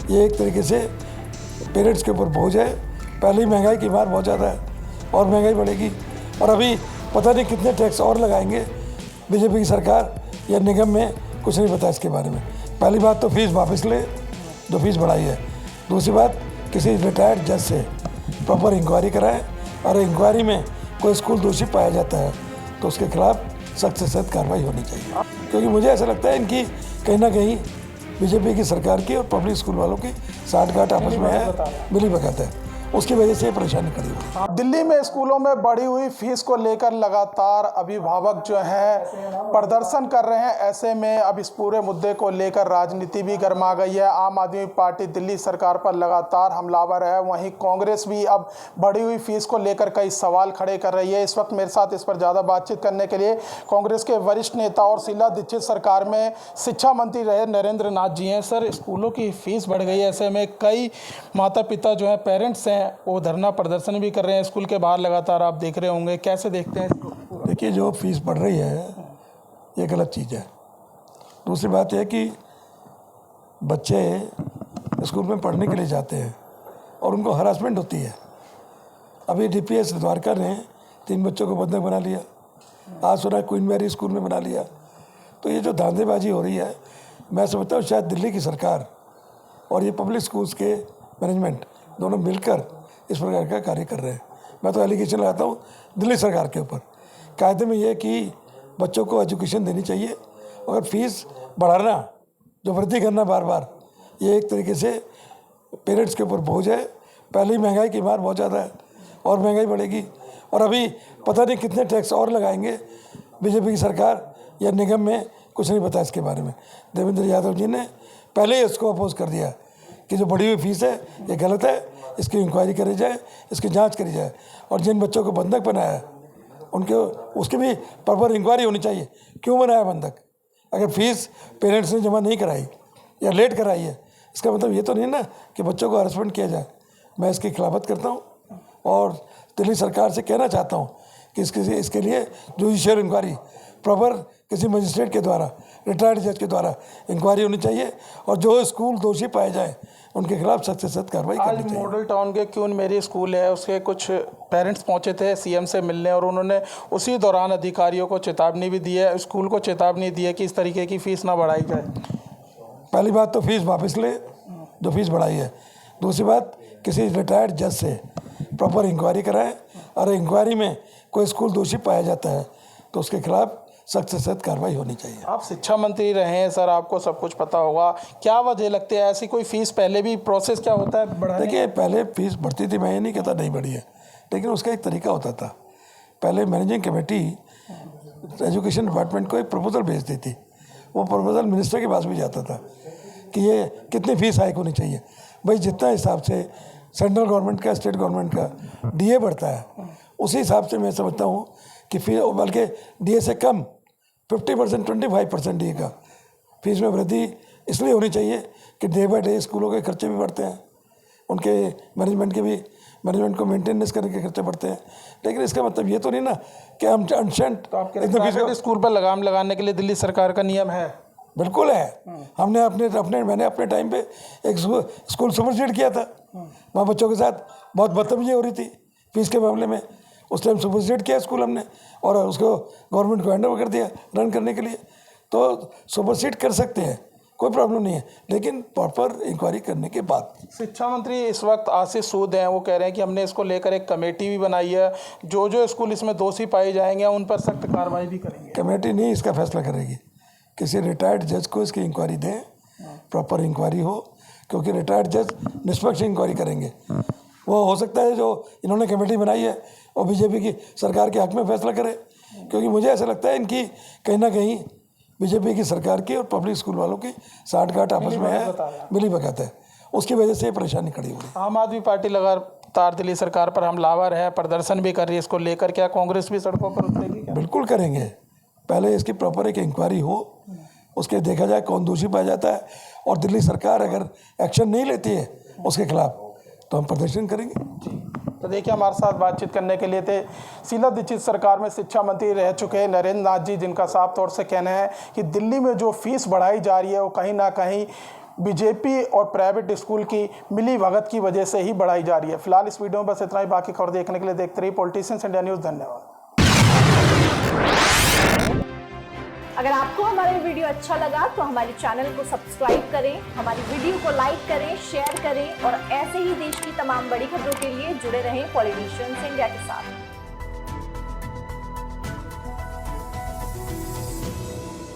ये एक तरीके से पेरेंट्स के ऊपर बोझ है। पहले ही महंगाई की मार बहुत ज़्यादा है और महंगाई बढ़ेगी, और अभी पता नहीं कितने टैक्स और लगाएंगे बीजेपी की सरकार या निगम में, कुछ नहीं पता इसके बारे में। पहली बात तो फीस वापस ले जो फीस बढ़ाई है। दूसरी बात, किसी रिटायर्ड जज से प्रॉपर इंक्वायरी कराएं, और इंक्वायरी में कोई स्कूल दोषी पाया जाता है तो उसके खिलाफ सख्त से सख्त कार्रवाई होनी चाहिए। क्योंकि मुझे ऐसा लगता है इनकी कहीं ना कहीं बीजेपी की सरकार की और पब्लिक स्कूल वालों की साठगांठ आपस में है, मिली भगत है, उसकी वजह से परेशानी खड़ी हुई। दिल्ली में स्कूलों में बढ़ी हुई फीस को लेकर लगातार अभिभावक जो हैं प्रदर्शन कर रहे हैं। ऐसे में अब इस पूरे मुद्दे को लेकर राजनीति भी गर्मा गई है। आम आदमी पार्टी दिल्ली सरकार पर लगातार हमलावर है, वहीं कांग्रेस भी अब बढ़ी हुई फीस को लेकर कई सवाल खड़े कर रही है। इस वक्त मेरे साथ इस पर ज़्यादा बातचीत करने के लिए कांग्रेस के वरिष्ठ नेता और शीला दीक्षित सरकार में शिक्षा मंत्री रहे नरेंद्र नाथ जी हैं। सर, स्कूलों की फीस बढ़ गई है, ऐसे में कई माता पिता जो हैं, पेरेंट्स हैं, वो धरना प्रदर्शन भी कर रहे हैं स्कूल के बाहर। लगातार आप देख रहे होंगे, कैसे देखते हैं इसको? देखिए, जो फीस बढ़ रही है ये गलत चीज़ है। दूसरी बात यह कि बच्चे स्कूल में पढ़ने के लिए जाते हैं और उनको हरासमेंट होती है। अभी डीपीएस द्वारका ने 3 बच्चों को बंधक बना लिया, आज सुना क्वीन मैरी स्कूल में बना लिया। तो ये जो धांधेबाजी हो रही है, मैं समझता हूँ शायद दिल्ली की सरकार और ये पब्लिक स्कूल्स के मैनेजमेंट दोनों मिलकर इस प्रकार का कार्य कर रहे हैं। मैं तो एलिगेशन लगाता हूँ दिल्ली सरकार के ऊपर। कायदे में ये कि बच्चों को एजुकेशन देनी चाहिए, और फीस बढ़ाना, जो वृद्धि करना बार बार, ये एक तरीके से पेरेंट्स के ऊपर बोझ है। पहले ही महंगाई की मार बहुत ज़्यादा है और महंगाई बढ़ेगी, और अभी पता नहीं कितने टैक्स और लगाएंगे बीजेपी की सरकार या निगम में, कुछ नहीं पता इसके बारे में। देवेंद्र यादव जी ने पहले ही इसको अपोज कर दिया कि जो बढ़ी हुई फीस है ये गलत है, इसकी इंक्वायरी करी जाए, इसकी जांच करी जाए, और जिन बच्चों को बंधक बनाया है उनके उसकी भी प्रॉपर इंक्वायरी होनी चाहिए। क्यों बनाया बंधक? अगर फीस पेरेंट्स ने जमा नहीं कराई या लेट कराई है, इसका मतलब ये तो नहीं ना कि बच्चों को हरासमेंट किया जाए। मैं इसकी खिलाफत करता हूँ और दिल्ली सरकार से कहना चाहता हूँ कि इसके लिए जुडिशियल इंक्वायरी प्रॉपर किसी मजिस्ट्रेट के द्वारा, रिटायर्ड जज के द्वारा इंक्वायरी होनी चाहिए, और जो स्कूल दोषी पाए जाए उनके खिलाफ सख्त से सख्त कार्रवाई करनी चाहिए। मॉडल टाउन के क्वीन मैरी स्कूल है, उसके कुछ पेरेंट्स पहुंचे थे सीएम से मिलने, और उन्होंने उसी दौरान अधिकारियों को चेतावनी भी दी है, स्कूल को चेतावनी दी है कि इस तरीके की फ़ीस ना बढ़ाई जाए। पहली बात तो फीस वापस ले जो फीस बढ़ाई है। दूसरी बात, किसी रिटायर्ड जज से प्रॉपर इंक्वायरी कराएं, और इंक्वायरी में कोई स्कूल दोषी पाया जाता है तो उसके खिलाफ सख्त से सख्त कार्रवाई होनी चाहिए। आप शिक्षा मंत्री रहे हैं सर, आपको सब कुछ पता होगा। क्या वजह लगती है ऐसी कोई फीस? पहले भी प्रोसेस क्या होता है बढ़ाने? देखिए, पहले फीस बढ़ती थी, मैं ये नहीं कहता नहीं बढ़ी है, लेकिन उसका एक तरीका होता था। पहले मैनेजिंग कमेटी एजुकेशन डिपार्टमेंट को एक प्रपोजल भेजती थी, वो प्रपोजल मिनिस्टर के पास भी जाता था कि ये कितनी फ़ीस हाइक होनी चाहिए। भाई, जितना हिसाब से सेंट्रल गवर्नमेंट का, स्टेट गवर्नमेंट का डीए बढ़ता है, उसी हिसाब से मैं समझता हूँ कि फीस, बल्कि डीए से कम 50%, 25% डीए का फीस में वृद्धि इसलिए होनी चाहिए कि डे बाई डे स्कूलों के खर्चे भी बढ़ते हैं, उनके मैनेजमेंट को मेंटेनेंस करने के खर्चे बढ़ते हैं। लेकिन इसका मतलब ये तो नहीं ना कि हम अनशंट तो स्कूल पर लगाम लगाने के लिए दिल्ली सरकार का नियम है? बिल्कुल है। मैंने अपने टाइम पे एक स्कूल सुपरसीड किया था, वहाँ बच्चों के साथ बहुत बदतमीजी हो रही थी फीस के मामले में। उस टाइम सुपरसीड किया स्कूल हमने, और उसको गवर्नमेंट को हैंड ओवर कर दिया रन करने के लिए। तो सुपरसीड कर सकते हैं, कोई प्रॉब्लम नहीं है, लेकिन प्रॉपर इंक्वायरी करने के बाद। शिक्षा मंत्री इस वक्त आशीष सूद हैं, वो कह रहे हैं कि हमने इसको लेकर एक कमेटी भी बनाई है, जो स्कूल इसमें दोषी पाए जाएंगे उन पर सख्त कार्रवाई भी करेंगे। कमेटी नहीं इसका फैसला करेगी, किसी रिटायर्ड जज को इसकी इंक्वायरी दें, प्रॉपर इंक्वायरी हो, क्योंकि रिटायर्ड जज निष्पक्ष इंक्वायरी करेंगे। वो हो सकता है जो इन्होंने कमेटी बनाई है और बीजेपी की सरकार के हक में फैसला करे, क्योंकि मुझे ऐसा लगता है इनकी कहीं ना कहीं बीजेपी की सरकार की और पब्लिक स्कूल वालों की साठगांठ आपस में है, मिली भगत है, उसकी वजह से परेशानी खड़ी हुई। आम आदमी पार्टी लगातार दिल्ली सरकार पर हमलावर है, प्रदर्शन भी कर रही है इसको लेकर, क्या कांग्रेस भी सड़कों पर उतरेगी? बिल्कुल करेंगे। पहले इसकी प्रॉपर एक इंक्वायरी हो, उसके देखा जाए कौन दोषी पाया जाता है, और दिल्ली सरकार अगर एक्शन नहीं लेती है उसके खिलाफ तो हम प्रदर्शन करेंगे। तो देखिए, हमारे साथ बातचीत करने के लिए थे शीला दीक्षित सरकार में शिक्षा मंत्री रह चुके हैं नरेंद्र नाथ जी, जिनका साफ तौर से कहना है कि दिल्ली में जो फीस बढ़ाई जा रही है वो कहीं ना कहीं बीजेपी और प्राइवेट स्कूल की मिली भगत की वजह से ही बढ़ाई जा रही है। फिलहाल इस वीडियो में बस इतना ही। बाकी खबर देखने के लिए देखते रहिए पॉलिटिशियंस इंडिया न्यूज़। धन्यवाद। अगर आपको हमारा वीडियो अच्छा लगा तो हमारे चैनल को सब्सक्राइब करें, हमारी वीडियो को लाइक करें, शेयर करें और ऐसे ही देश की तमाम बड़ी खबरों के लिए जुड़े रहें पॉलिटिशियंस इंडिया के साथ।